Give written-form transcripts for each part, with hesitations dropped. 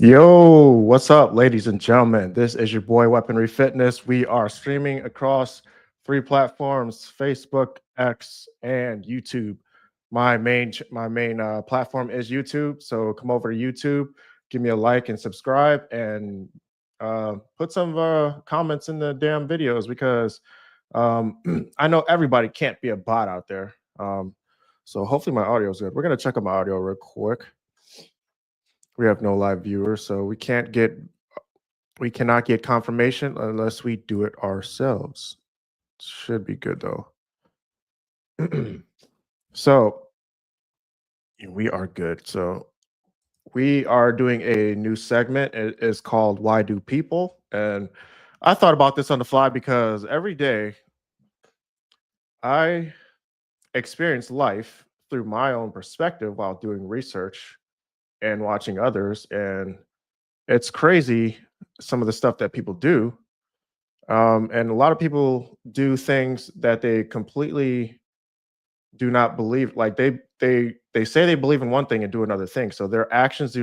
Yo, what's up, ladies and gentlemen? This is your boy Weaponry Fitness. We are streaming across three platforms: Facebook, X, and YouTube. My main platform is YouTube, so come over to YouTube, give me a like and subscribe, and put some comments in the damn videos because I know everybody can't be a bot out there. So hopefully my audio is good. We're gonna check out my audio real quick. We have no live viewers, so we cannot get confirmation unless we do it ourselves. Should be good though. So we are good. So we are doing a new segment. It is called Why Do People? And I thought about this on the fly because every day I experience life through my own perspective while doing research and watching others. And it's crazy some of the stuff that people do. And a lot of people do things that they completely do not believe. Like they say they believe in one thing and do another thing. So their actions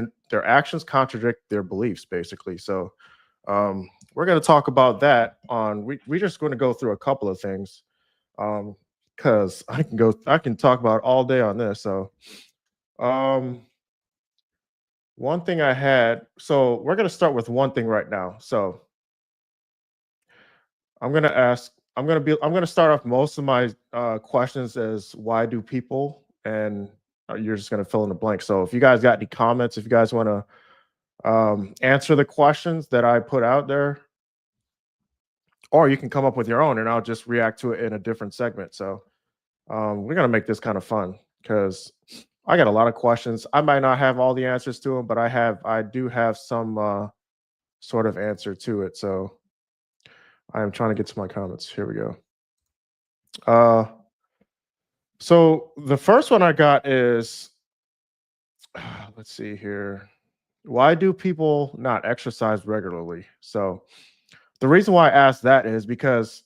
contradict their beliefs, basically. So we're going to talk about that. We're just going to go through a couple of things because I can talk about all day on this. So um, one thing I had. So we're going to start with one thing right now. So I'm gonna ask. I'm gonna start off most of my questions as why do people, and you're just gonna fill in the blank. So if you guys got any comments, if you guys want to answer the questions that I put out there, or you can come up with your own, and I'll just react to it in a different segment. So we're gonna make this kind of fun because I got a lot of questions. I might not have all the answers to them, but I do have some sort of answer to it. So I am trying to get to my comments. Here we go. Uh, so the first one I got is let's see here. Why do people not exercise regularly? So the reason why I asked that is because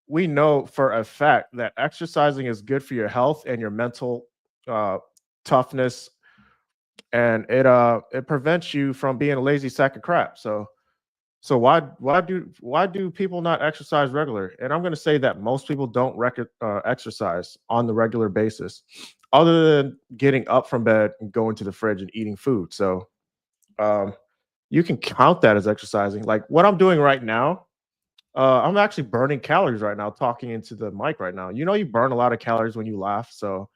we know for a fact that exercising is good for your health and your mental uh, toughness, and it prevents you from being a lazy sack of crap. So why do people not exercise regular? And I'm going to say that most people don't exercise on the regular basis, other than getting up from bed and going to the fridge and eating food. So um, you can count that as exercising. Like what I'm doing right now, I'm actually burning calories right now, talking into the mic right now. You know, you burn a lot of calories when you laugh. So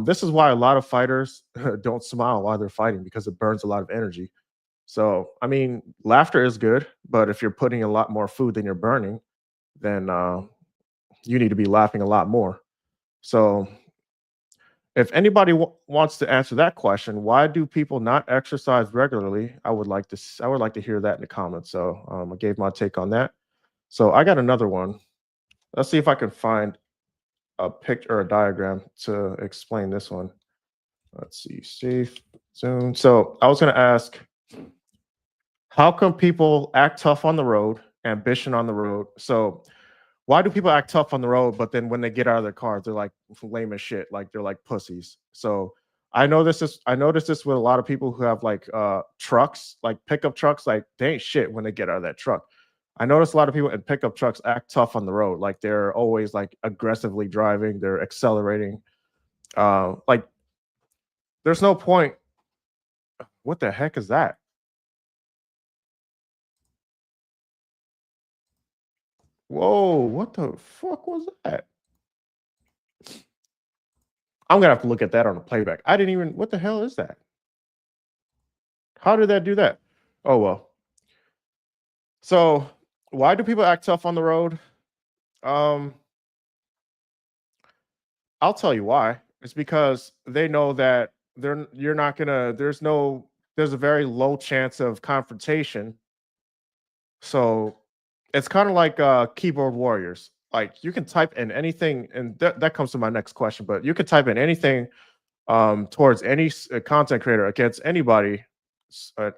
this is why a lot of fighters don't smile while they're fighting because it burns a lot of energy. So, I mean, laughter is good, but if you're putting a lot more food than you're burning, then you need to be laughing a lot more. So, if anybody wants to answer that question, why do people not exercise regularly? I would like to hear that in the comments. So, I gave my take on that. So, I got another one. Let's see if I can find a picture or a diagram to explain this one. Let's see, safe zone. So, I was going to ask, how come people act tough on the road, ambition on the road? So why do people act tough on the road, but then when they get out of their cars, they're like lame as shit, like they're like pussies? So I noticed this with a lot of people who have like trucks, like pickup trucks, like they ain't shit when they get out of that truck. I noticed a lot of people in pickup trucks act tough on the road, like they're always like aggressively driving, they're accelerating. Like there's no point. What the heck is that? Whoa, what the fuck was that? I'm gonna have to look at that on the playback. I didn't even. What the hell is that? How did that do that? Oh well. So why do people act tough on the road? Um, I'll tell you why. It's because they know that you're not gonna. There's a very low chance of confrontation. So it's kind of like keyboard warriors. Like you can type in anything, and that comes to my next question. But you can type in anything towards any content creator against anybody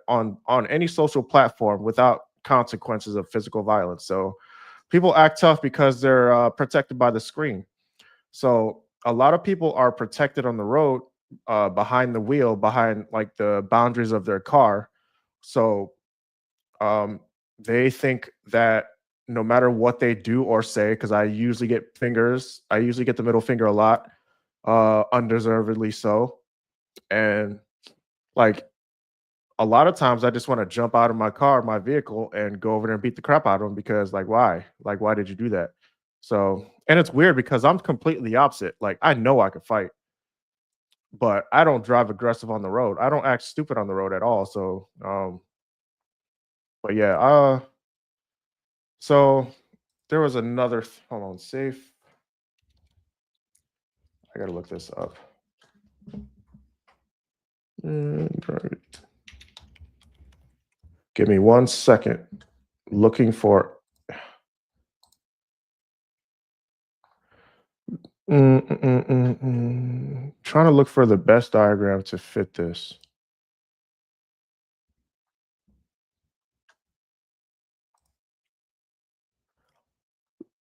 on any social platform without consequences of physical violence. So people act tough because they're protected by the screen. So a lot of people are protected on the road behind the wheel, behind like the boundaries of their car, So um, they think that no matter what they do or say, because I usually get the middle finger a lot, undeservedly so. And like a lot of times I just want to jump out of my car, my vehicle, and go over there and beat the crap out of them because like why? Like why did you do that? So and it's weird because I'm completely the opposite. Like I know I could fight, but I don't drive aggressive on the road. I don't act stupid on the road at all. So but yeah, so there was another hold on, safe. I gotta look this up. Right. Give me 1 second. Looking for trying to look for the best diagram to fit this.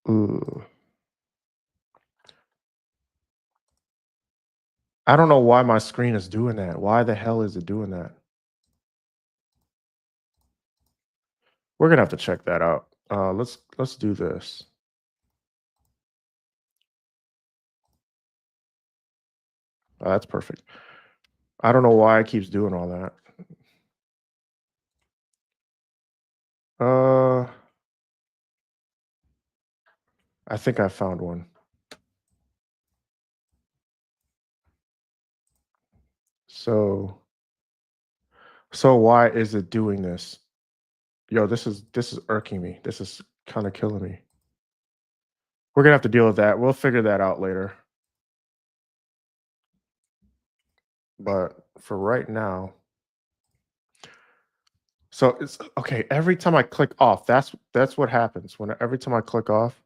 Ooh. I don't know why my screen is doing that. Why the hell is it doing that? We're gonna have to check that out. Let's do this. That's perfect. I don't know why it keeps doing all that. Uh, I think I found one. So, so why is it doing this? Yo, this is irking me. This is kind of killing me. We're gonna have to deal with that. We'll figure that out later. But for right now, so it's okay. Every time I click off, that's what happens. When every time I click off,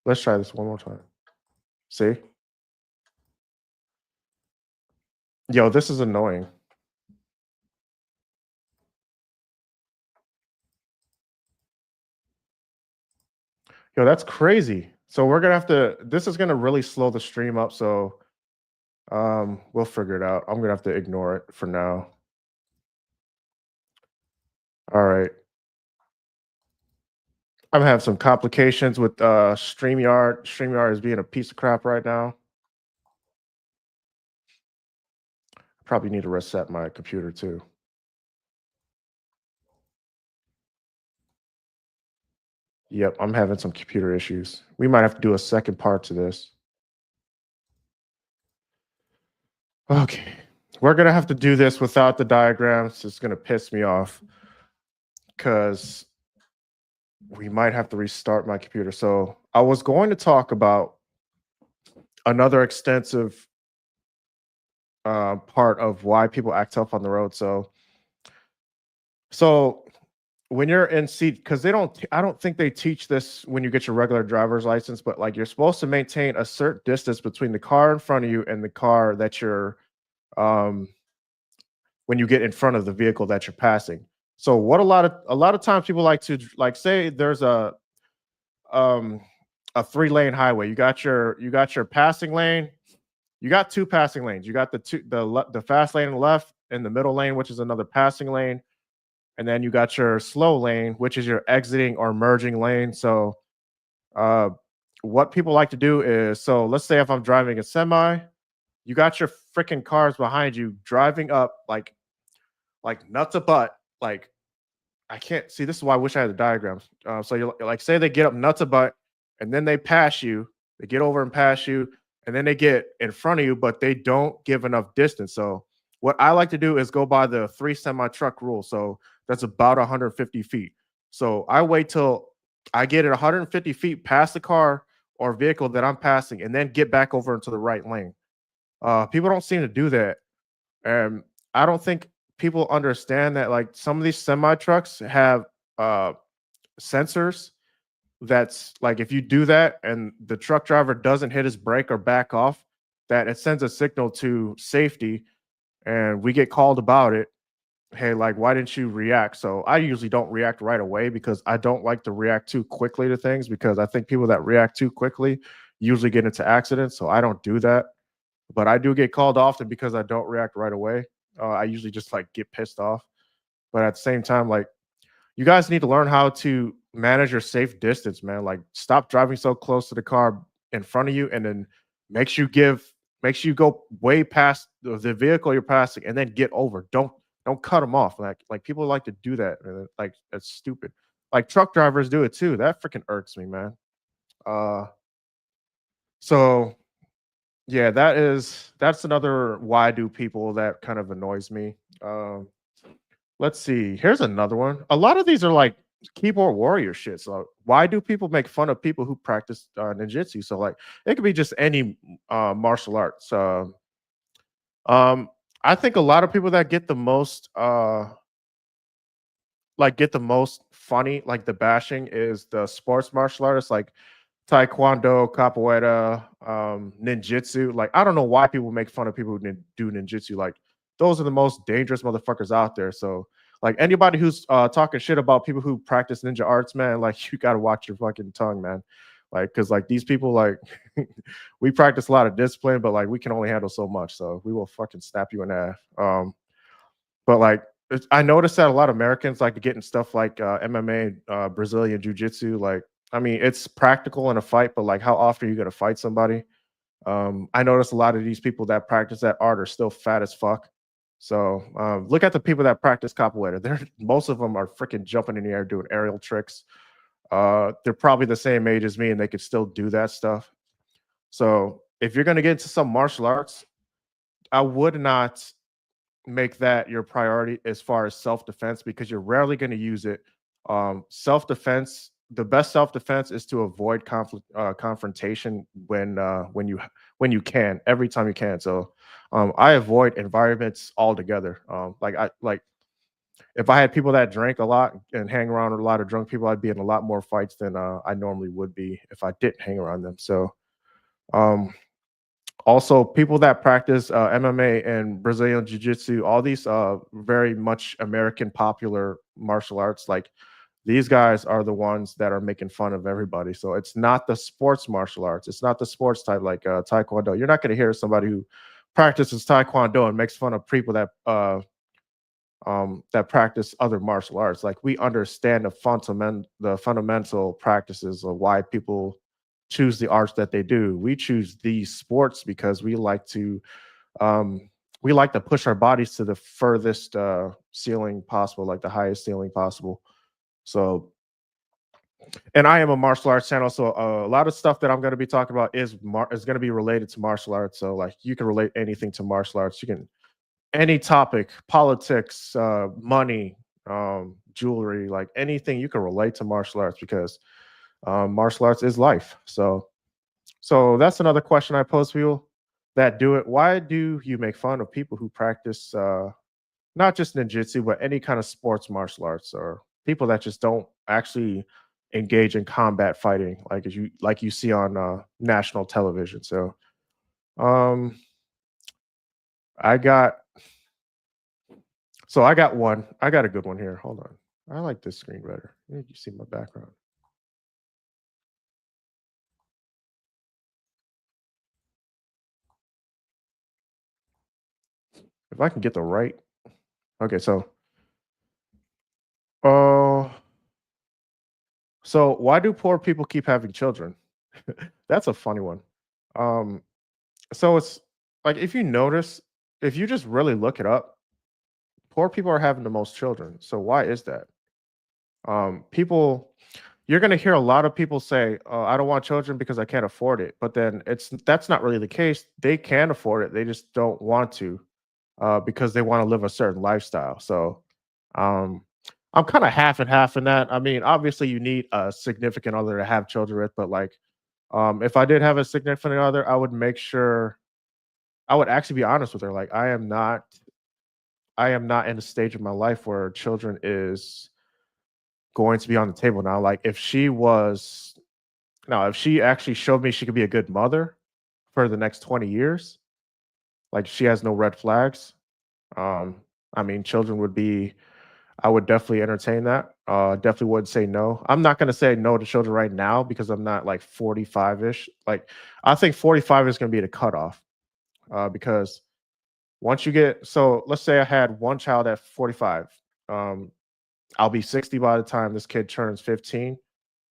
let's try this one more time. See? Yo, this is annoying. Yo, that's crazy. So we're gonna have to. This is gonna really slow the stream up. So we'll figure it out. I'm gonna have to ignore it for now. All right. I'm having some complications with StreamYard. StreamYard is being a piece of crap right now. Probably need to reset my computer too. Yep, I'm having some computer issues. We might have to do a second part to this. Okay. We're gonna have to do this without the diagrams. It's gonna piss me off because we might have to restart my computer. So I was going to talk about another extensive part of why people act tough on the road. So when you're in seat, because I don't think they teach this when you get your regular driver's license, but like you're supposed to maintain a certain distance between the car in front of you and the car that you're um when you get in front of the vehicle that you're passing. So what a lot of times people like to like say there's um a 3-lane highway. You got your passing lane. You got two passing lanes. You got the fast lane on the left and the middle lane, which is another passing lane, and then you got your slow lane, which is your exiting or merging lane. So uh what people like to do is, so let's say if I'm driving a semi, you got your freaking cars behind you driving up like nuts a butt. Like I can't see. This is why I wish I had the diagrams. So you like say they get up nuts a butt, and then they pass you. They get over and pass you, and then they get in front of you, but they don't give enough distance. So what I like to do is go by the 3 semi truck rule. So that's about 150 feet. So I wait till I get at 150 feet past the car or vehicle that I'm passing, and then get back over into the right lane. People don't seem to do that. And I don't think people understand that like some of these semi trucks have uh sensors that's like if you do that and the truck driver doesn't hit his brake or back off, that it sends a signal to safety and we get called about it. Hey, like why didn't you react? So I usually don't react right away because I don't like to react too quickly to things because I think people that react too quickly usually get into accidents. So I don't do that. but I do get called often because I don't react right away. I usually just like get pissed off, but at the same time, like you guys need to learn how to manage your safe distance, man. Like stop driving so close to the car in front of you, and then makes you give makes you go way past the vehicle you're passing, and then get over. Don't cut them off. Like people like to do that. And like that's stupid. Like truck drivers do it too. That freaking irks me, man. Uh, so yeah, that's another why do people that kind of annoys me. Let's see. Here's another one. A lot of these are like keyboard warrior shit. So why do people make fun of people who practice ninjutsu? So like it could be just any martial arts. Um, I think a lot of people that get the most funny, like the bashing, is the sports martial artists like taekwondo, capoeira, ninjutsu. Like I don't know why people make fun of people who do ninjutsu. Like those are the most dangerous motherfuckers out there. So like anybody who's talking shit about people who practice ninja arts, man, like you got to watch your fucking tongue, man. Like because like these people like we practice a lot of discipline, but like we can only handle so much. So we will fucking snap you in half. But like I noticed that a lot of Americans like to get in stuff like MMA, Brazilian jiu-jitsu. Like, I mean, it's practical in a fight, but like, how often are you gonna fight somebody? I noticed a lot of these people that practice that art are still fat as fuck. So look at the people that practice capoeira. They're most of them are freaking jumping in the air doing aerial tricks. They're probably the same age as me, and they could still do that stuff. So if you're gonna get into some martial arts, I would not make that your priority as far as self-defense because you're rarely going to use it. Self-defense, the best self-defense is to avoid conflict, confrontation when you can, every time you can. So I avoid environments altogether. Like if I had people that drank a lot and hang around with a lot of drunk people, I'd be in a lot more fights than I normally would be if I didn't hang around them. So um, also, people that practice MMA and Brazilian Jiu-Jitsu, all these very much American popular martial arts, like these guys are the ones that are making fun of everybody. So it's not the sports martial arts. It's not the sports type like Taekwondo. You're not going to hear somebody who practices Taekwondo and makes fun of people that practice other martial arts. Like we understand the fundamental practices of why people choose the arts that they do. We choose these sports because um, we like to push our bodies to the furthest ceiling possible, like the highest ceiling possible. So, and I am a martial arts channel, so a lot of stuff that I'm going to be talking about is going to be related to martial arts. So, like, you can relate anything to martial arts. You can any topic, politics, money, jewelry, like anything you can relate to martial arts because martial arts is life. So that's another question I pose to people that do it. Why do you make fun of people who practice not just ninjutsu, but any kind of sports martial arts or people that just don't actually engage in combat fighting like you see on national television? So um, I got I got one. I got a good one here. Hold on. I like this screen better. You see my background. If I can get the right. Okay, uh so why do poor people keep having children? That's a funny one. Um so it's like if you notice, if you just really look it up, poor people are having the most children. So why is that? People you're going to hear a lot of people say, I don't want children because I can't afford it. But then that's not really the case. They can afford it. They just don't want to because they want to live a certain lifestyle. So um, I'm kind of half and half in that. I mean, obviously, you need a significant other to have children with, but like, if I did have a significant other, I would make sure I would actually be honest with her. Like, I am not in a stage of my life where children is going to be on the table now. Like, if she was, now, if she actually showed me she could be a good mother for the next 20 years, like she has no red flags. Um, I mean, children would be I would definitely entertain that. Definitely would say no. I'm not gonna say no to children right now because I'm not like 45-ish. Like I think 45 is gonna be the cutoff. because once you get, so let's say I had one child at 45, um, I'll be 60 by the time this kid turns 15.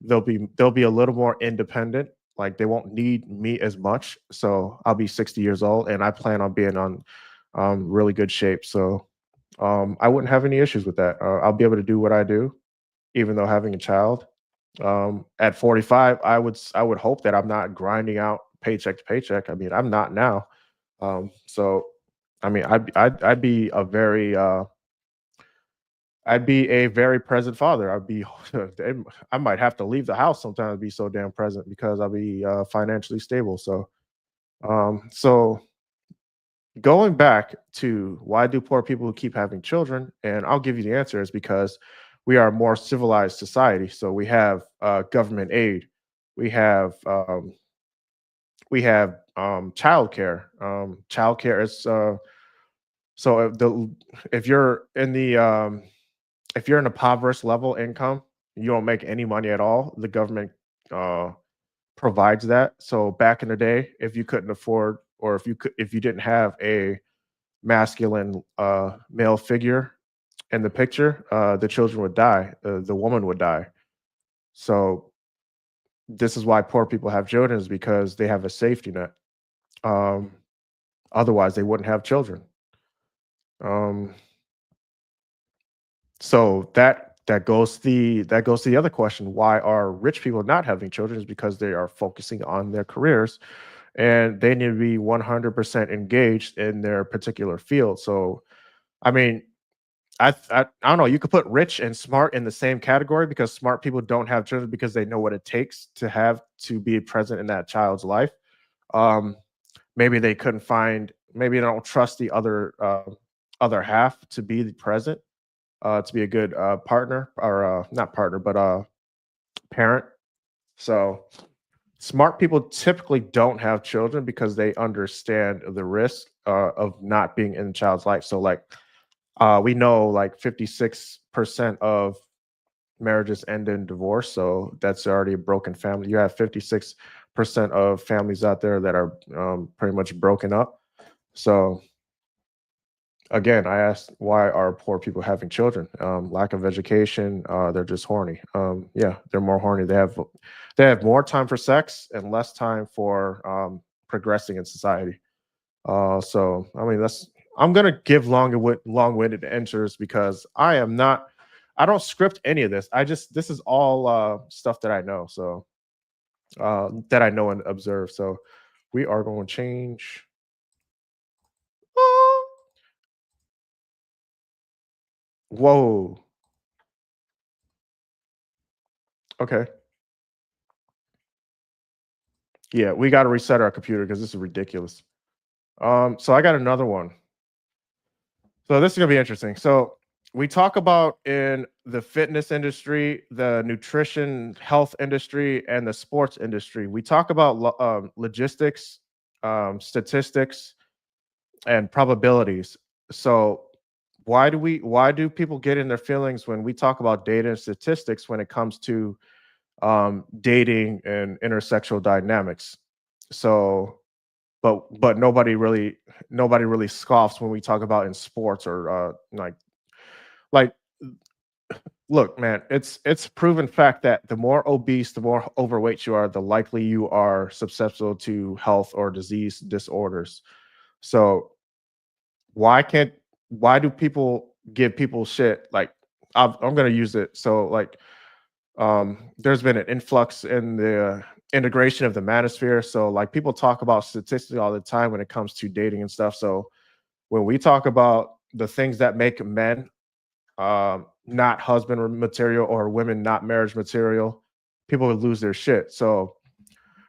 They'll be a little more independent. Like they won't need me as much. So I'll be 60 years old, and I plan on being on really good shape. So I wouldn't have any issues with that. I'll be able to do what I do, even though having a child. At 45, I would hope that I'm not grinding out paycheck to paycheck. I mean, I'm not now. So I mean, I'd be a very present father. I'd be I might have to leave the house sometimes, be so damn present because I'll be financially stable. So going back to why do poor people keep having children, and I'll give you the answer is because we are a more civilized society. So we have government aid, we have childcare. Childcare is so if you're in the if you're in a impoverished level income, you don't make any money at all. The government uh, provides that. So back in the day, if you couldn't afford, or if you didn't have a masculine male figure in the picture, the children would die. The woman would die. So this is why poor people have children, is because they have a safety net. Um, Otherwise, they wouldn't have children. Um, So that goes to the other question. Why are rich people not having children? Is because they are focusing on their careers, and they need to be 100% engaged in their particular field. So, I mean, I don't know. You could put rich and smart in the same category, because smart people don't have children because they know what it takes to be present in that child's life. Um, Maybe they couldn't find. Maybe they don't trust the other half to be present, to be a good partner, or not partner, but parent. So smart people typically don't have children because they understand the risk of not being in the child's life. So like we know like 56% of marriages end in divorce. So that's already a broken family. You have 56% of families out there that are pretty much broken up. So again, I asked, why are poor people having children? Lack of education. They're just horny. Yeah, they're more horny. They have more time for sex and less time for progressing in society. So I mean, that's I'm gonna give long-winded answers because I am not. I don't script any of this. This is all stuff that I know. So that I know and observe. So we are going to change. Whoa. Okay. Yeah, we got to reset our computer because this is ridiculous. So I got another one. So this is gonna be interesting. So we talk about in the fitness industry, the nutrition health industry, and the sports industry. We talk about logistics, statistics, and probabilities. So why do people get in their feelings when we talk about data and statistics when it comes to dating and intersexual dynamics? So but nobody really scoffs when we talk about in sports, or like look, man, it's proven fact that the more obese, the more overweight you are, the likely you are susceptible to health or disease disorders. So why can't why do people give people shit? Like I'm gonna use it. So like there's been an influx in the integration of the manosphere. So like people talk about statistics all the time when it comes to dating and stuff. So when we talk about the things that make men not husband material, or women not marriage material, people would lose their shit. So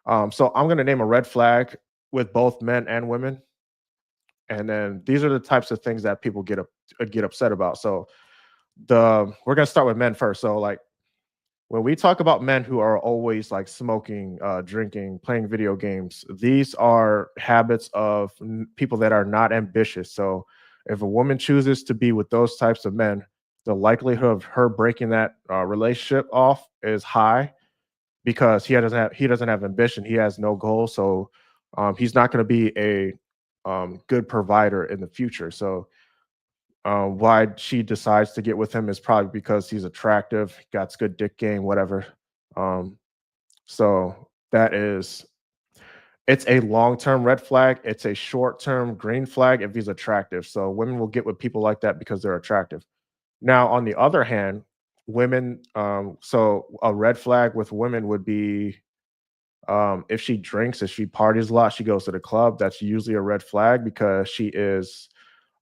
I'm gonna name a red flag with both men and women, and then these are the types of things that people get upset about. So the we're gonna start with men first. So like when we talk about men who are always like smoking, drinking, playing video games, these are habits of people that are not ambitious. So if a woman chooses to be with those types of men, the likelihood of her breaking that relationship off is high, because he doesn't have ambition. He has no goal. So he's not going to be good provider in the future. So why she decides to get with him is probably because he's attractive, got good dick game, whatever. Um, so it's a long-term red flag. It's a short-term green flag if he's attractive. So women will get with people like that because they're attractive. Now, on the other hand, women, so a red flag with women would be if she drinks, if she parties a lot, she goes to the club. That's usually a red flag because she's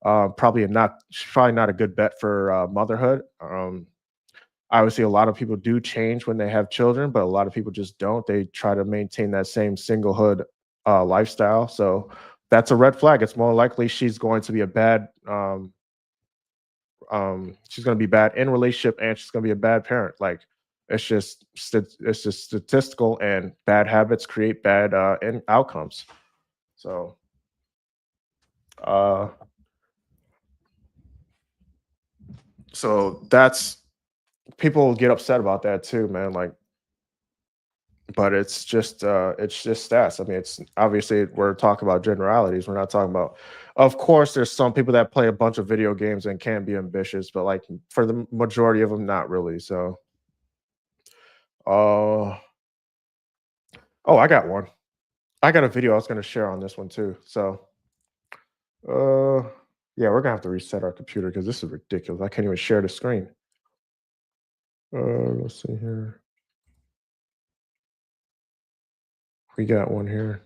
probably not a good bet for motherhood. Obviously, a lot of people do change when they have children, but a lot of people just don't. They try to maintain that same singlehood lifestyle. So that's a red flag. It's more likely she's going to be a bad she's going to be bad in relationship, and she's going to be a bad parent. Like it's just statistical, and bad habits create bad outcomes. So uh that's people get upset about that too, man. Like, but it's just stats. I mean, it's obviously we're talking about generalities. We're not talking about, of course, there's some people that play a bunch of video games and can be ambitious, but like for the majority of them, not really. So uh oh, I got one. I got a video I was gonna share on this one too. So uh yeah, we're gonna have to reset our computer because this is ridiculous. I can't even share the screen. Let's see here. We got one here.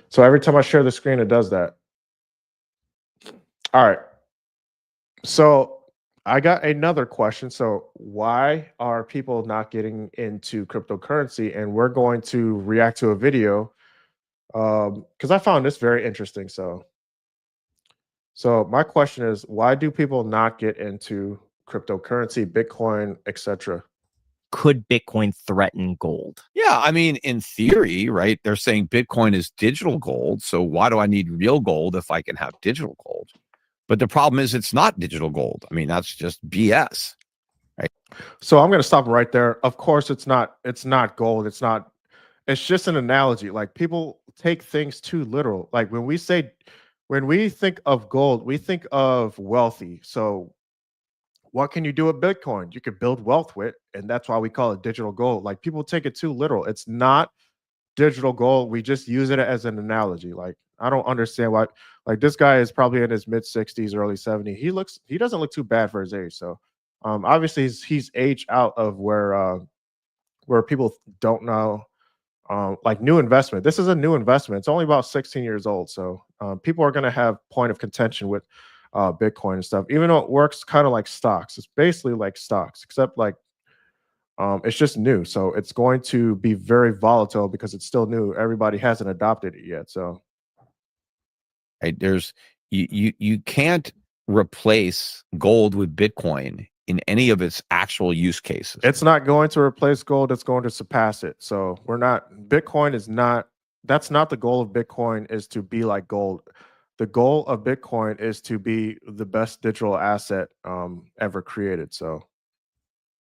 So every time I share the screen, it does that. All right. So I got another question. So why are people not getting into cryptocurrency? And we're going to react to a video because I found this very interesting. So my question is, why do people not get into cryptocurrency, Bitcoin, etc.? Could Bitcoin threaten gold? Yeah, I mean, in theory, right? They're saying Bitcoin is digital gold. So why do I need real gold if I can have digital gold? But the problem is it's not digital gold. I mean, that's just BS. Right. So I'm going to stop right there. Of course, it's not gold. It's just an analogy. Like people take things too literal. Like when we think of gold, we think of wealthy. So what can you do with Bitcoin? You could build wealth with, and that's why we call it digital gold. Like people take it too literal. It's not digital gold. We just use it as an analogy. Like I don't understand why. Like this guy is probably in his mid 60s, early 70s. He doesn't look too bad for his age. So obviously he's aged out of where people don't know. Like new investment. This is a new investment. It's only about 16 years old. So people are going to have point of contention with Bitcoin and stuff, even though it works kind of like stocks. It's basically like stocks, except like it's just new. So it's going to be very volatile because it's still new. Everybody hasn't adopted it yet. So right, there's you can't replace gold with Bitcoin in any of its actual use cases. It's not going to replace gold. It's going to surpass it. So Bitcoin is not, that's not the goal of Bitcoin, is to be like gold. The goal of Bitcoin is to be the best digital asset ever created. So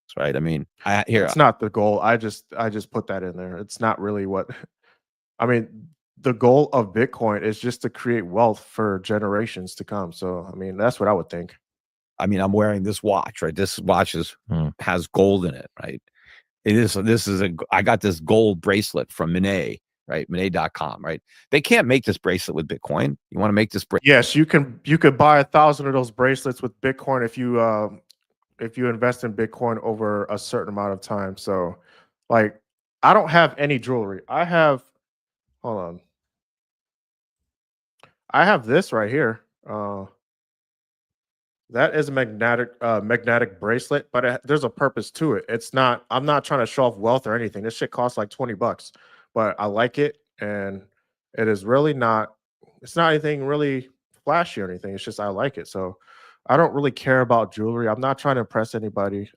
that's right. I mean, it's not the goal. I just put that in there. It's not really what, I mean, the goal of Bitcoin is just to create wealth for generations to come. So, I mean, that's what I would think. I mean, I'm wearing this watch, right? This watch has gold in it, right? I got this gold bracelet from Monet, right? Monet.com, right? They can't make this bracelet with Bitcoin. You want to make this bracelet? Yes, you could buy 1,000 of those bracelets with Bitcoin if you invest in Bitcoin over a certain amount of time. So like I don't have any jewelry. Hold on. I have this right here. That is a magnetic bracelet, but there's a purpose to it. I'm not trying to show off wealth or anything. This shit costs like $20, but I like it, and it is really not, it's not anything really flashy or anything. It's just I like it. So I don't really care about jewelry. I'm not trying to impress anybody.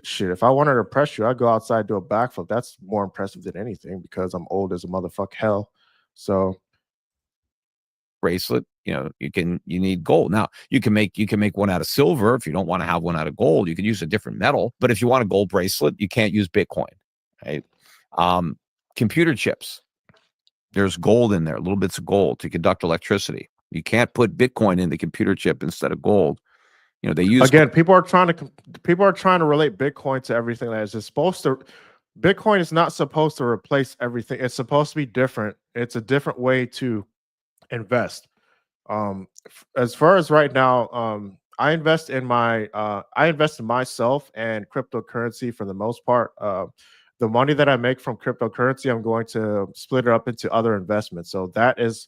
Shit, if I wanted to impress you, I'd go outside, do a backflip. That's more impressive than anything because I'm old as a motherfucker hell. So bracelet, you need gold. Now you can make one out of silver. If you don't want to have one out of gold, you can use a different metal. But if you want a gold bracelet, you can't use Bitcoin, right? Computer chips. There's gold in there, little bits of gold to conduct electricity. You can't put Bitcoin in the computer chip instead of gold. You know, they use Again, people are trying to relate Bitcoin to everything that is. It's supposed to. Bitcoin is not supposed to replace everything. It's supposed to be different. It's a different way to invest. As far as right now, I invest in myself and cryptocurrency for the most part. The money that I make from cryptocurrency, I'm going to split it up into other investments. So that is,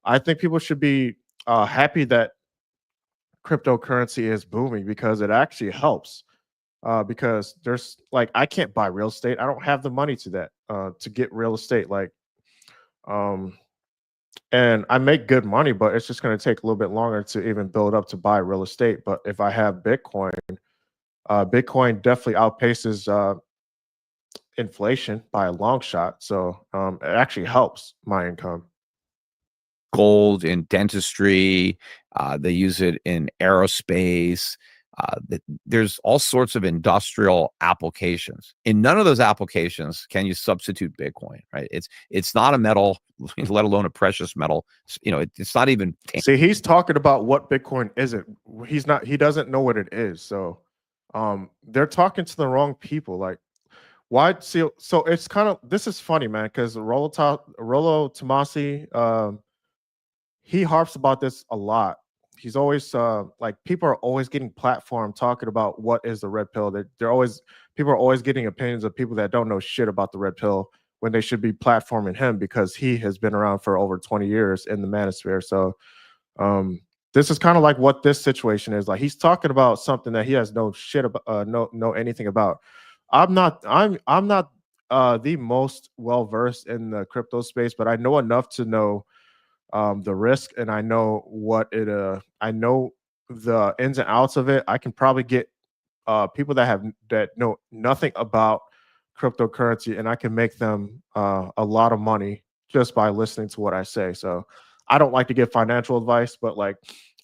I think people should be happy that cryptocurrency is booming because it actually helps. Because there's like I can't buy real estate. I don't have the money to that to get real estate. Um, and I make good money, but it's just going to take a little bit longer to even build up to buy real estate. But if I have Bitcoin, Bitcoin definitely outpaces inflation by a long shot. So it actually helps my income. gold in dentistry. They use it in aerospace. There's all sorts of industrial applications. In none of those applications can you substitute Bitcoin, right? It's not a metal, let alone a precious metal. You know, it's not even. See, he's talking about what Bitcoin isn't. He doesn't know what it is. So they're talking to the wrong people. Like, why see so it's kind of this is funny, man, because Rollo Tomasi, he harps about this a lot. He's always like people are always getting platform talking about what is the red pill. They're always people are always getting opinions of people that don't know shit about the red pill when they should be platforming him because he has been around for over 20 years in the manosphere. So this is kind of like what this situation is. Like he's talking about something that he has no shit about, know anything about. I'm not the most well versed in the crypto space, but I know enough to know the risk, and I know what it I know the ins and outs of it. I can probably get people that know nothing about cryptocurrency, and I can make them a lot of money just by listening to what I say. So I don't like to give financial advice, but like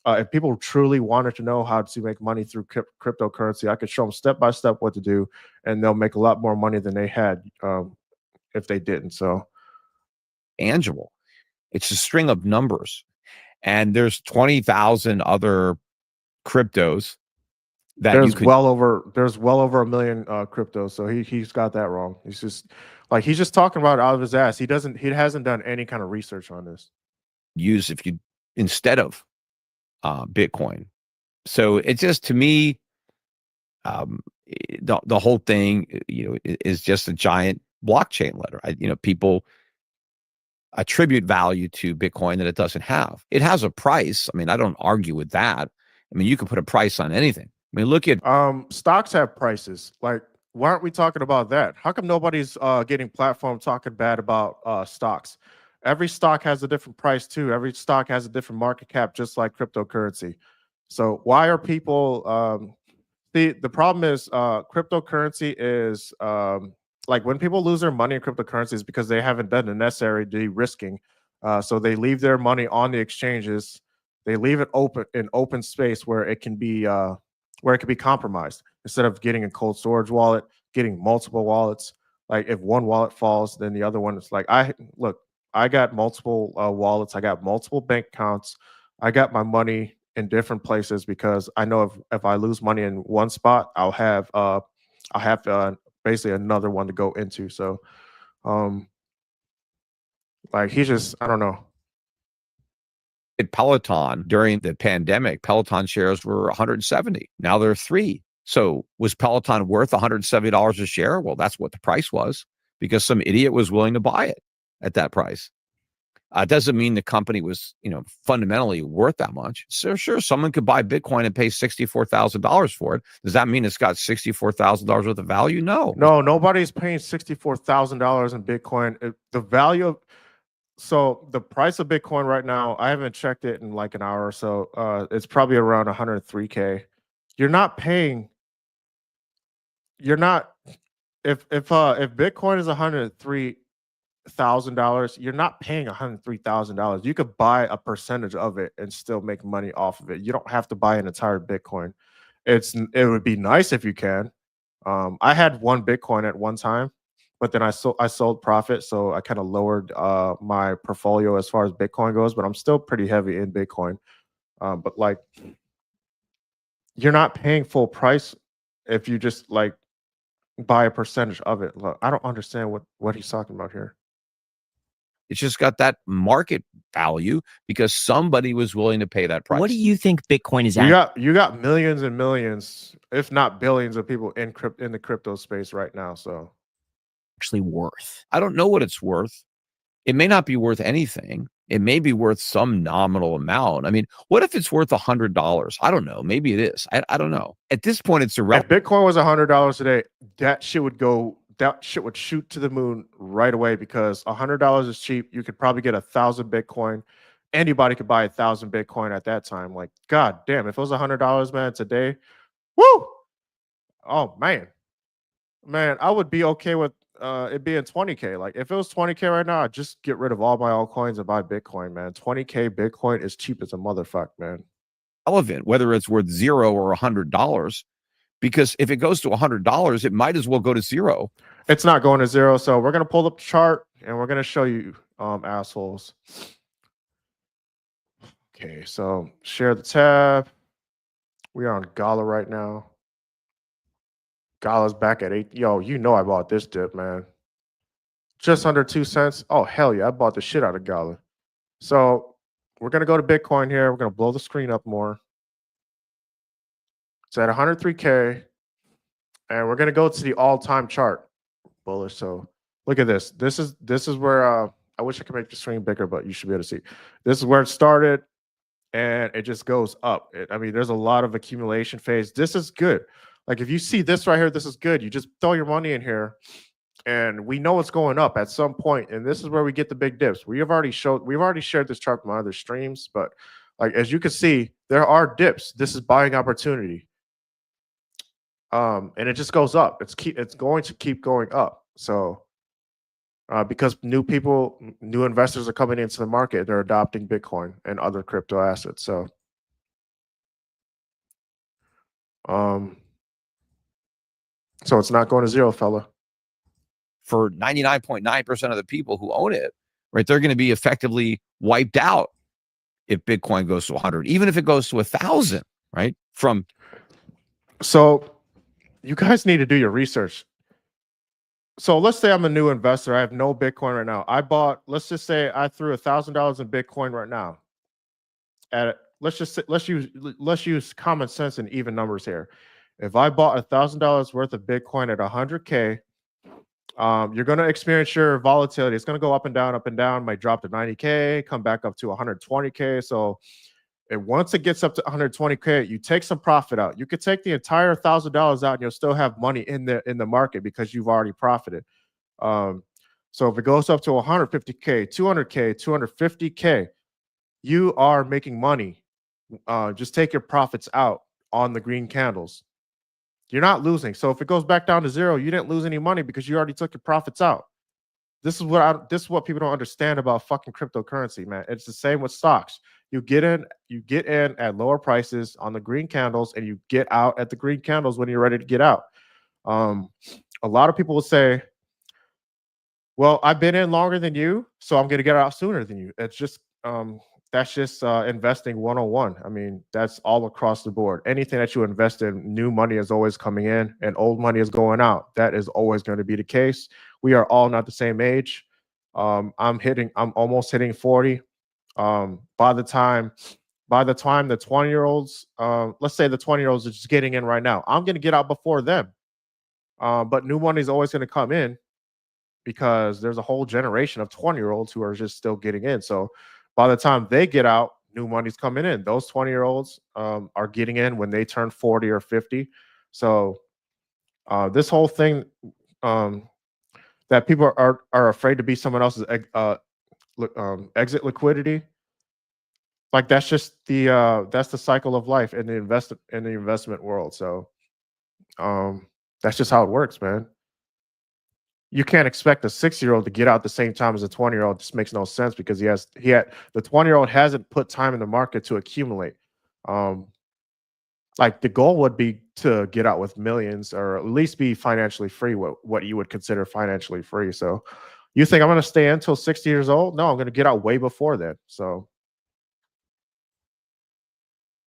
if people truly wanted to know how to make money through cryptocurrency, I could show them step by step what to do, and they'll make a lot more money than they had if they didn't. So Tangible. It's a string of numbers. And there's 20,000 other cryptos that there's well over a million cryptos. So he's got that wrong. He's just talking about it out of his ass. He hasn't done any kind of research on this. Use if you instead of Bitcoin. So it's just to me, the whole thing, is just a giant blockchain letter. People attribute value to Bitcoin that it doesn't have. It has a price. I mean, I don't argue with that. I mean, you can put a price on anything. I mean, look at stocks have prices. Like, why aren't we talking about that? How come nobody's getting platform talking bad about stocks? Every stock has a different price too. Every stock has a different market cap, just like cryptocurrency. So why are people the problem is cryptocurrency is like when people lose their money in cryptocurrency is because they haven't done the necessary de-risking. So they leave their money on the exchanges. They leave it open space where it can be compromised instead of getting a cold storage wallet, getting multiple wallets. Like if one wallet falls, then the other one is like I got multiple wallets. I got multiple bank accounts. I got my money in different places because I know if I lose money in one spot, I'll have basically another one to go into. So, like he's just I don't know. At Peloton during the pandemic, Peloton shares were 170. Now they're 3. So was Peloton worth $170 a share? Well, that's what the price was because some idiot was willing to buy it at that price. Doesn't mean the company was, fundamentally worth that much. So sure, someone could buy Bitcoin and pay $64,000 for it. Does that mean it's got $64,000 worth of value? No. No, nobody's paying $64,000 in Bitcoin. The value of so the price of Bitcoin right now, I haven't checked it in like an hour or so. It's probably around 103K. You're not paying. You're not if Bitcoin is $103,000, you're not paying $103,000. You could buy a percentage of it and still make money off of it. You don't have to buy an entire Bitcoin. It would be nice if you can. I had one Bitcoin at one time, but then I sold profit, so I kind of lowered my portfolio as far as Bitcoin goes, but I'm still pretty heavy in Bitcoin. But like, you're not paying full price if you just like buy a percentage of it. Look, I don't understand what he's talking about here. It's just got that market value because somebody was willing to pay that price. What do you think Bitcoin is You got millions and millions, if not billions, of people in the crypto space right now. So actually worth? I don't know what it's worth. It may not be worth anything. It may be worth some nominal amount. I mean, what if it's worth $100? I don't know. Maybe it is. I don't know. At this point, it's irrelevant. if Bitcoin was $100 today, that shit would shoot to the moon right away because $100 is cheap. You could probably get 1,000 Bitcoin. Anybody could buy 1,000 Bitcoin at that time. Like, god damn, if it was $100, man, today, woo! Oh man, I would be okay with it being 20K. Like, if it was 20K right now, I'd just get rid of all my altcoins and buy Bitcoin, man. 20K Bitcoin is cheap as a motherfucker, man. Relevant whether it's worth $0 or $100, because if it goes to $100, it might as well go to zero. It's not going to zero, so we're gonna pull up the chart and we're gonna show you, assholes. Okay, so share the tab. We are on Gala right now. Gala's back at 8. Yo, you know I bought this dip, man. Just under 2 cents. Oh hell yeah, I bought the shit out of Gala. So we're gonna go to Bitcoin here. We're gonna blow the screen up more. It's at 103K, and we're gonna go to the all-time chart. Bullish. So look at this. This is where I wish I could make the screen bigger, but you should be able to see. This is where it started, and it just goes up. I mean, there's a lot of accumulation phase. This is good. Like, if you see this right here, this is good. You just throw your money in here, and we know it's going up at some point, and this is where we get the big dips. We've already shared this chart from my other streams, but like, as you can see, there are dips. This is buying opportunity. And it just goes up. It's going to keep going up. So because new investors are coming into the market, they're adopting Bitcoin and other crypto assets. So so it's not going to zero, fella. For 99.9% of the people who own it, right, they're going to be effectively wiped out if Bitcoin goes to 100, even if it goes to 1,000, right? So you guys need to do your research. So let's say I'm a new investor. I have no Bitcoin right now. Let's just say I threw $1,000 in Bitcoin right now. Let's use common sense and even numbers here. If I bought $1,000 worth of Bitcoin at 100K, you're going to experience your volatility. It's going to go up and down, might drop to 90K, come back up to 120K. So once it gets up to 120K, you take some profit out. You could take the entire $1,000 out and you'll still have money in the market because you've already profited. So if it goes up to 150K, 200K, 250K, you are making money. Just take your profits out on the green candles. You're not losing. So if it goes back down to zero, you didn't lose any money because you already took your profits out. This is what people don't understand about fucking cryptocurrency, man. It's the same with stocks. You get in at lower prices on the green candles, and you get out at the green candles when you're ready to get out. A lot of people will say, well, I've been in longer than you, so I'm going to get out sooner than you. It's just that's just investing 101. I mean, that's all across the board. Anything that you invest in, new money is always coming in and old money is going out. That is always going to be the case. We are all not the same age. I'm almost hitting 40. By the time the 20-year-olds, let's say the 20-year-olds are just getting in right now, I'm going to get out before them. But new money is always going to come in because there's a whole generation of 20-year-olds who are just still getting in. So by the time they get out, new money's coming in. Those 20-year-olds are getting in when they turn 40 or 50. So this whole thing that people are afraid to be someone else's exit liquidity, like that's just that's the cycle of life in the investment world. So that's just how it works, man. You can't expect a 6-year-old to get out the same time as a 20-year-old. Just makes no sense because the 20-year-old hasn't put time in the market to accumulate. like the goal would be to get out with millions or at least be financially free, what you would consider financially free. So you think I'm going to stay until 60 years old? No, I'm going to get out way before then. So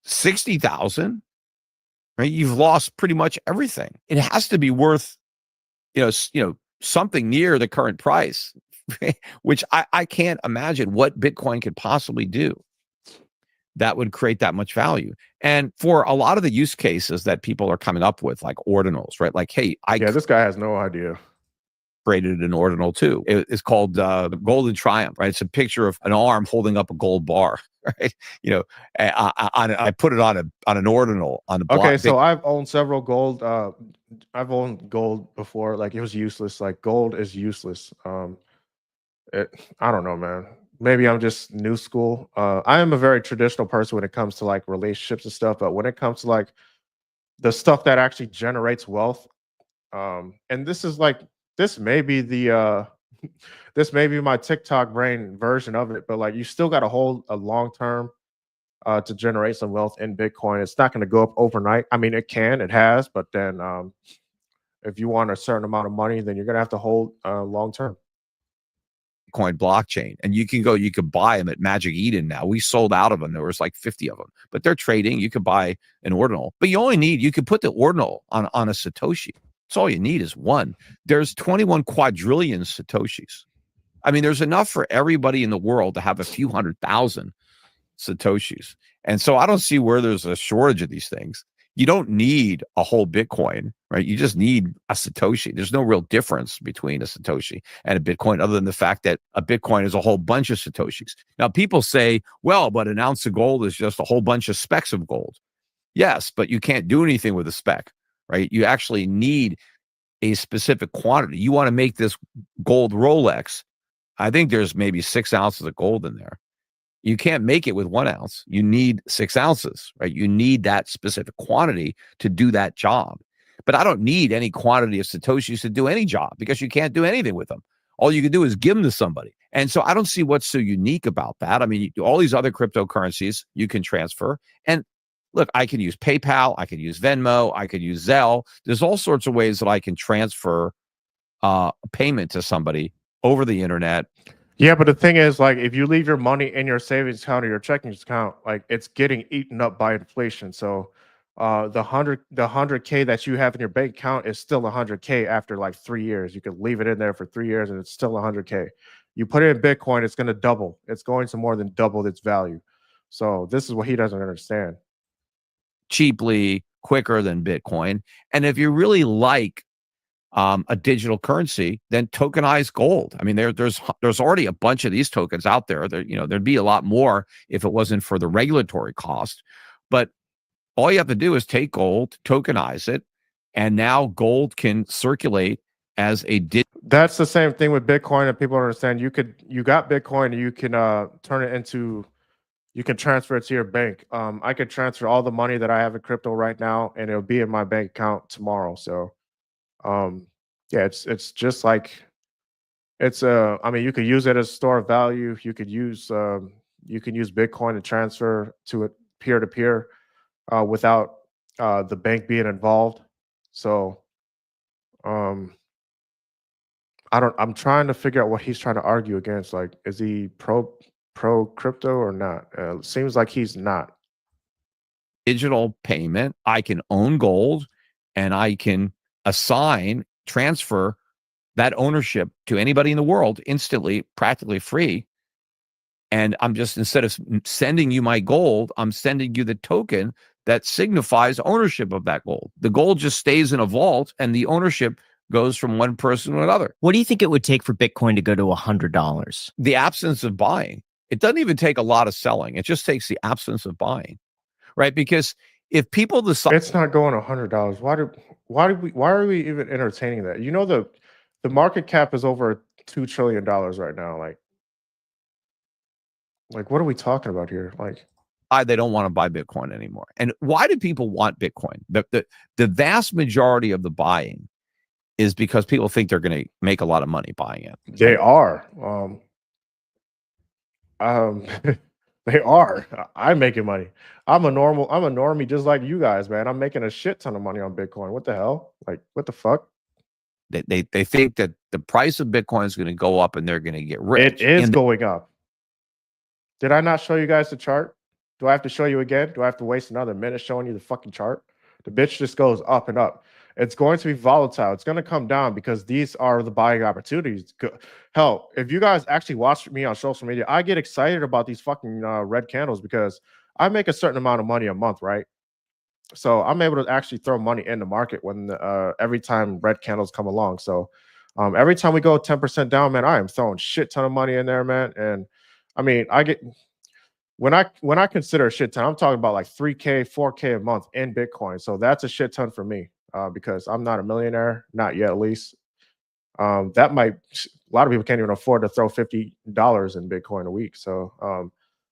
60,000, right? You've lost pretty much everything. It has to be worth, something near the current price, which I can't imagine what Bitcoin could possibly do that would create that much value. And for a lot of the use cases that people are coming up with, like ordinals, right? Like, hey, this guy has no idea. Created an ordinal too. It's called the Golden Triumph, right? It's a picture of an arm holding up a gold bar, right? I put it on an ordinal on the block. Okay, so I've owned several gold. I've owned gold before. Like it was useless. Like gold is useless. I don't know, man. Maybe I'm just new school. I am a very traditional person when it comes to like relationships and stuff. But when it comes to like the stuff that actually generates wealth, and this may be the this may be my TikTok brain version of it, but like you still got to hold a long term to generate some wealth in Bitcoin. It's not going to go up overnight. I mean, it has, but then if you want a certain amount of money, then you're going to have to hold long term. Bitcoin blockchain, and you could buy them at Magic Eden now. We sold out of them. There was like 50 of them, but they're trading. You could buy an ordinal, but you could put the ordinal on a Satoshi. That's all you need is one. There's 21 quadrillion Satoshis. I mean, there's enough for everybody in the world to have a few 100,000 Satoshis. And so I don't see where there's a shortage of these things. You don't need a whole Bitcoin, right? You just need a Satoshi. There's no real difference between a Satoshi and a Bitcoin other than the fact that a Bitcoin is a whole bunch of Satoshis. Now, people say, well, but an ounce of gold is just a whole bunch of specks of gold. Yes, but you can't do anything with a speck, right? You actually need a specific quantity. You want to make this gold Rolex. I think there's maybe 6 ounces of gold in there. You can't make it with 1 ounce. You need 6 ounces, right? You need that specific quantity to do that job. But I don't need any quantity of Satoshis to do any job because you can't do anything with them. All you can do is give them to somebody. And so I don't see what's so unique about that. I mean, all these other cryptocurrencies you can transfer. And look, I can use PayPal. I can use Venmo. I could use Zelle. There's all sorts of ways that I can transfer a payment to somebody over the internet. Yeah, but the thing is, like, if you leave your money in your savings account or your checking account, like, it's getting eaten up by inflation. So, the 100K that you have in your bank account is still 100K after like 3 years. You could leave it in there for 3 years and it's still 100K. You put it in Bitcoin, it's going to double. It's going to more than double its value. So this is what he doesn't understand. Cheaply, quicker than Bitcoin. And if you really like a digital currency, then tokenize gold. I mean, there's already a bunch of these tokens out there. There'd be a lot more if it wasn't for the regulatory cost. But all you have to do is take gold, tokenize it, and now gold can circulate as a That's the same thing with Bitcoin that people don't understand. You got Bitcoin, and you can turn it into, you can transfer it to your bank. I could transfer all the money that I have in crypto right now, and it'll be in my bank account tomorrow. So yeah, it's just like I mean, you could use it as a store of value. You can use Bitcoin to transfer to it peer to peer without the bank being involved. So I'm trying to figure out what he's trying to argue against. Like, is he pro crypto or not? Seems like he's not. digital payment. I can own gold and I can transfer that ownership to anybody in the world instantly, practically free. And I'm just, instead of sending you my gold, I'm sending you the token that signifies ownership of that gold. The gold just stays in a vault and the ownership goes from one person to another. What do you think it would take for Bitcoin to go to $100? The absence of buying. It doesn't even take a lot of selling. It just takes the absence of buying, right? Because if people decide it's not going $100, why are we even entertaining that? You know, the market cap is over $2 trillion right now. Like what are we talking about here? Like, they don't want to buy Bitcoin anymore. And why do people want Bitcoin? The vast majority of the buying is because people think they're going to make a lot of money buying it. They are. They are. I'm making money. I'm a normie just like you guys, man. I'm making a shit ton of money on Bitcoin. What the hell? Like, what the fuck? They think that the price of Bitcoin is going to go up and they're going to get rich. It is going up. Did I not show you guys the chart? Do I have to show you again? Do I have to waste another minute showing you the fucking chart? The bitch just goes up and up. It's going to be volatile. It's going to come down because these are the buying opportunities. Hell, if you guys actually watch me on social media, I get excited about these fucking red candles because I make a certain amount of money a month, right? So I'm able to actually throw money in the market when every time red candles come along. So every time we go 10% down, man, I am throwing shit ton of money in there, man. And I mean, I get when I consider a shit ton, I'm talking about like 3K, 4K a month in Bitcoin. So that's a shit ton for me because I'm not a millionaire, not yet at least. That might a lot of people can't even afford to throw $50 in Bitcoin a week. So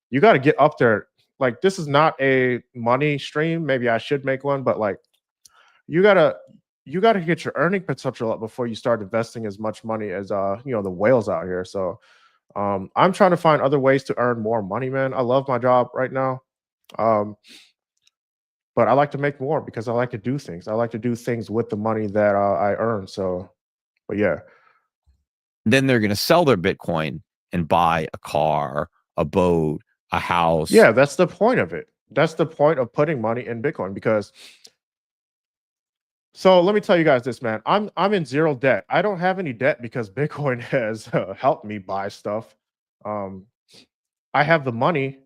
you got to get up there. Like this is not a money stream. Maybe I should make one, but like you gotta get your earning potential up before you start investing as much money as the whales out here. So I'm trying to find other ways to earn more money, man. I love my job right now. But I like to make more because I like to do things. I like to do things with the money that I earn. So, but yeah. Then they're going to sell their Bitcoin and buy a car, a boat, a house. Yeah, that's the point of it. That's the point of putting money in Bitcoin because. So let me tell you guys this, man. I'm in zero debt. I don't have any debt because Bitcoin has helped me buy stuff. I have the money.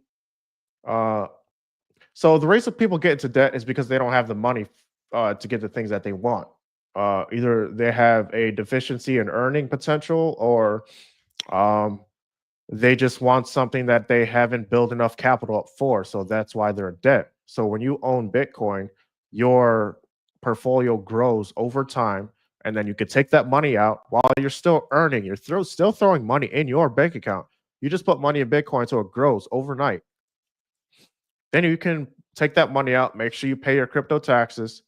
So the reason people get into debt is because they don't have the money to get the things that they want. Either they have a deficiency in earning potential, or um, they just want something that they haven't built enough capital up for. So that's why they're in debt. So when you own Bitcoin, your portfolio grows over time. And then you can take that money out while you're still earning. You're still throwing money in your bank account. You just put money in Bitcoin so it grows overnight. Then you can take that money out, make sure you pay your crypto taxes,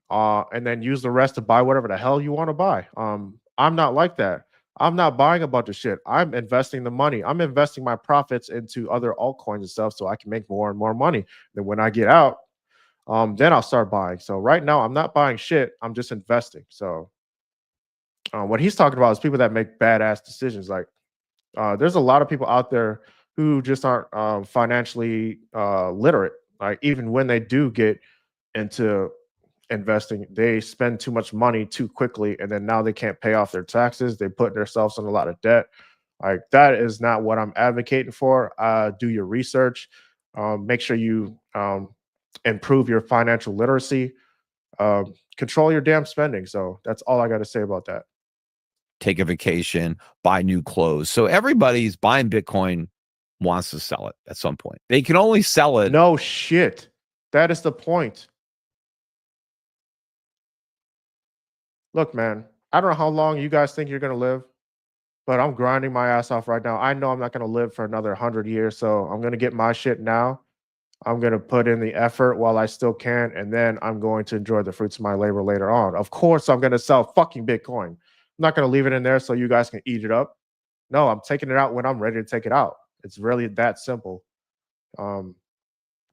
and then use the rest to buy whatever the hell you want to buy. I'm not like that. I'm not buying a bunch of shit. I'm investing the money. I'm investing my profits into other altcoins and stuff so I can make more and more money. Then when I get out, then I'll start buying. So right now I'm not buying shit. I'm just investing. So what he's talking about is people that make badass decisions. Like there's a lot of people out there who just aren't financially literate. Like even when they do get into investing, they spend too much money too quickly, and then now they can't pay off their taxes. They put themselves in a lot of debt. Like that is not what I'm advocating for. Do your research. Make sure you improve your financial literacy. Control your damn spending. So that's all I got to say about that. Take a vacation, buy new clothes. So everybody's buying Bitcoin, wants to sell it at some point. They can only sell it. No shit. That is the point. Look, man, I don't know how long you guys think you're going to live, but I'm grinding my ass off right now. I know I'm not going to live for another 100 years, so I'm going to get my shit now. I'm going to put in the effort while I still can, and then I'm going to enjoy the fruits of my labor later on. Of course, I'm going to sell fucking Bitcoin. I'm not going to leave it in there so you guys can eat it up. No, I'm taking it out when I'm ready to take it out. It's really that simple.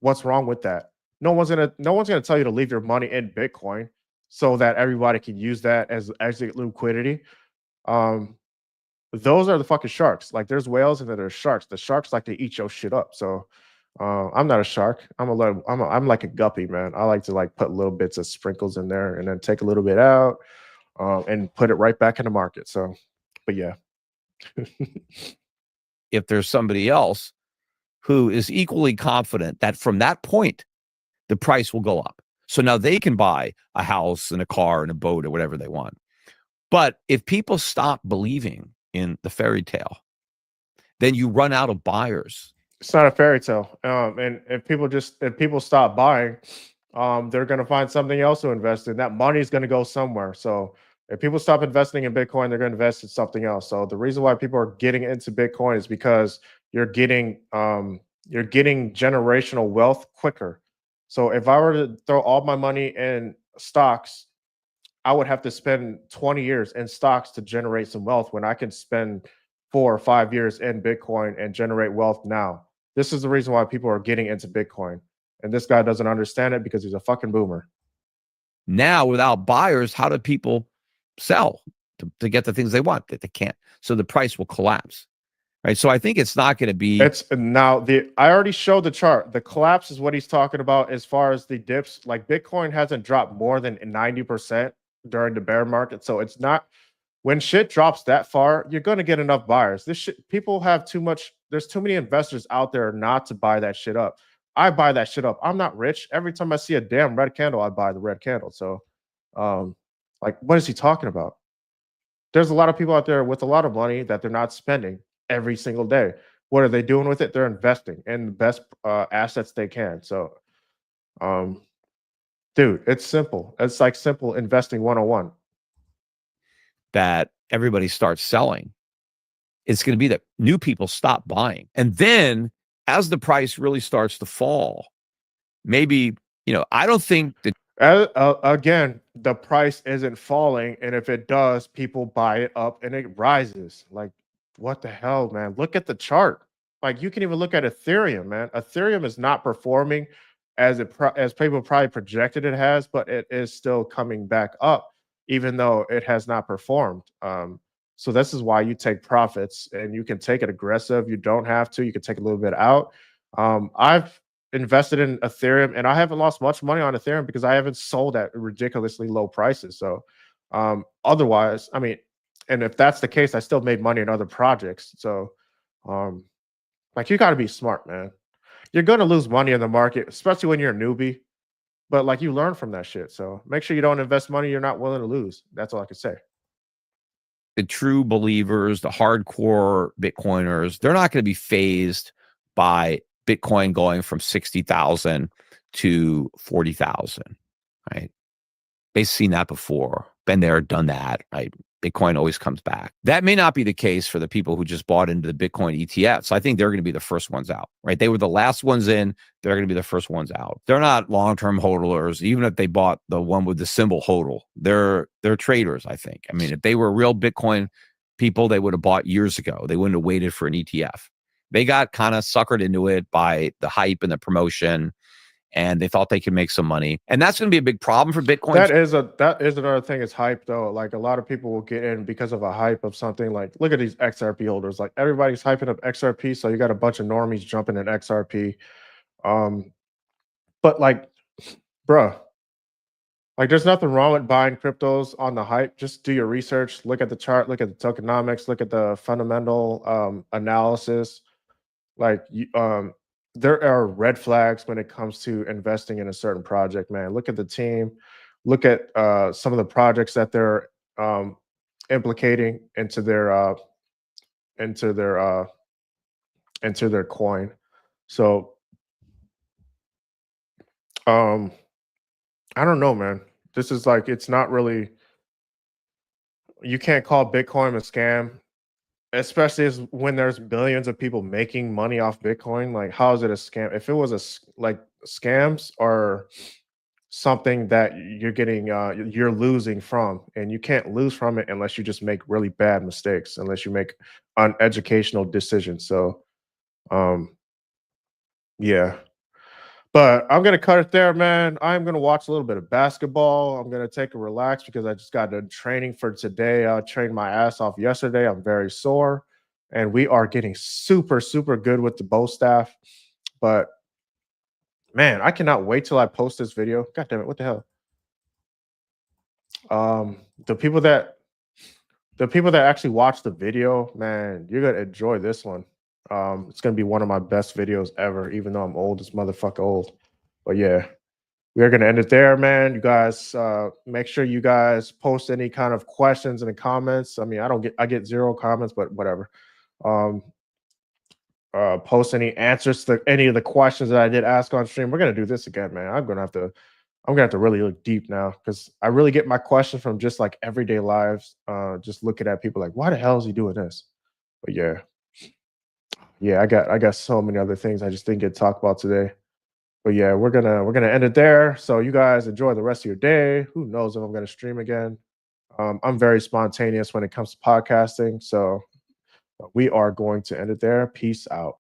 What's wrong with that? No one's gonna tell you to leave your money in Bitcoin so that everybody can use that as exit liquidity. Those are the fucking sharks. Like there's whales and then there's sharks. The sharks like to eat your shit up. So I'm not a shark. I'm like a guppy, man. I like to like put little bits of sprinkles in there and then take a little bit out and put it right back in the market. So, but yeah. If there's somebody else who is equally confident that from that point, the price will go up. So now they can buy a house and a car and a boat or whatever they want. But if people stop believing in the fairy tale, then you run out of buyers. It's not a fairy tale. And if people stop buying, they're going to find something else to invest in. That money is going to go somewhere. So if people stop investing in Bitcoin, they're going to invest in something else. So the reason why people are getting into Bitcoin is because you're getting generational wealth quicker. So if I were to throw all my money in stocks, I would have to spend 20 years in stocks to generate some wealth when I can spend 4 or 5 years in Bitcoin and generate wealth now. This is the reason why people are getting into Bitcoin. And this guy doesn't understand it because he's a fucking boomer. Now, without buyers, how do people sell to get the things they want that they can't? So the price will collapse, right? So I think it's not going to be. It's now I already showed the chart. The collapse is what he's talking about as far as the dips. Like Bitcoin hasn't dropped more than 90% during the bear market. So it's not, when shit drops that far, you're going to get enough buyers. This shit, people have too much. There's too many investors out there not to buy that shit up. I buy that shit up. I'm not rich. Every time I see a damn red candle, I buy the red candle. So, like, what is he talking about? There's a lot of people out there with a lot of money that they're not spending every single day. What are they doing with it? They're investing in the best assets they can. So, dude, it's simple. It's like simple investing 101. That everybody starts selling. It's going to be that new people stop buying. And then as the price really starts to fall, maybe, I don't think that. Again, the price isn't falling. And if it does, people buy it up and it rises. Like, what the hell, man? Look at the chart. Like, you can even look at Ethereum, man. Ethereum is not performing as people probably projected it has, but it is still coming back up, even though it has not performed. So this is why you take profits, and you can take it aggressive. You don't have to. You can take a little bit out. I've invested in Ethereum, and I haven't lost much money on Ethereum because I haven't sold at ridiculously low prices. So otherwise, I mean, and if that's the case, I still made money in other projects. So like, you got to be smart, man. You're going to lose money in the market, especially when you're a newbie. But like, you learn from that shit. So make sure you don't invest money you're not willing to lose. That's all I can say. The true believers, the hardcore Bitcoiners, they're not going to be phased by Bitcoin going from 60,000 to 40,000, right? They've seen that before, been there, done that, right? Bitcoin always comes back. That may not be the case for the people who just bought into the Bitcoin ETFs. I think they're going to be the first ones out, right? They were the last ones in. They're going to be the first ones out. They're not long-term hodlers, even if they bought the one with the symbol hodl. They're traders, I think. I mean, if they were real Bitcoin people, they would have bought years ago. They wouldn't have waited for an ETF. They got kind of suckered into it by the hype and the promotion, and they thought they could make some money. And that's going to be a big problem for Bitcoin. That is another thing, is hype, though. Like, a lot of people will get in because of a hype of something. Like, look at these XRP holders. Like, everybody's hyping up XRP, so you got a bunch of normies jumping in XRP. But like, bruh, like, there's nothing wrong with buying cryptos on the hype. Just do your research, look at the chart, look at the tokenomics, look at the fundamental analysis. Like, there are red flags when it comes to investing in a certain project, man. Look at the team, look at some of the projects that they're implicating into their coin. So I don't know, man. This is like, it's not really, you can't call Bitcoin a scam, especially as when there's billions of people making money off Bitcoin. Like, how is it a scam? If it was like, scams are something that you're getting, you're losing from, and you can't lose from it unless you just make really bad mistakes, unless you make uneducational decisions. So, yeah. But I'm gonna cut it there, man. I'm gonna watch a little bit of basketball. I'm gonna take a relax because I just got done training for today. I trained my ass off yesterday. I'm very sore, and we are getting super, super good with the bow staff. But man, I cannot wait till I post this video. God damn it, what the hell? The people that actually watch the video, man, you're gonna enjoy this one. It's gonna be one of my best videos ever, even though I'm old as motherfucker old. But yeah, we're gonna end it there, man. You guys, make sure you guys post any kind of questions in the comments. I mean, I get 0 comments, but whatever. Post any answers to any of the questions that I did ask on stream. We're gonna do this again, man. I'm gonna have to really look deep now, because I really get my questions from just like everyday lives. Just looking at people like, why the hell is he doing this? But yeah. Yeah, I got so many other things I just didn't get to talk about today. But yeah, we're gonna end it there. So you guys enjoy the rest of your day. Who knows if I'm gonna stream again? I'm very spontaneous when it comes to podcasting. So we are going to end it there. Peace out.